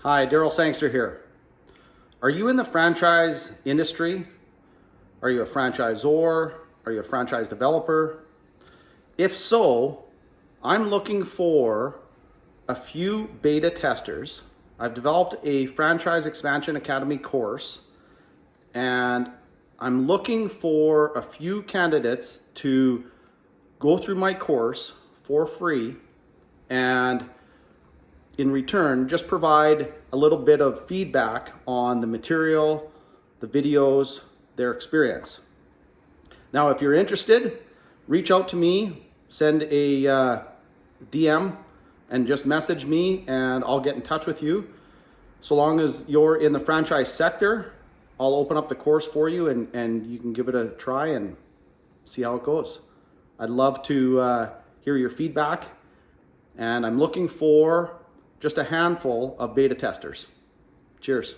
Hi, Daryl Sangster here. Are you in the franchise industry? Are you a franchisor? Are you a franchise developer? If so, I'm looking for a few beta testers. I've developed a Franchise Expansion Academy course, and I'm looking for a few candidates to go through my course for free and in return just provide a little bit of feedback on the material, the videos, their experience. Now, if you're interested, reach out to me, send a DM and just message me and I'll get in touch with you. So long as you're in the franchise sector, I'll open up the course for you and you can give it a try and see how it goes. I'd love to hear your feedback, and I'm looking for just a handful of beta testers. Cheers.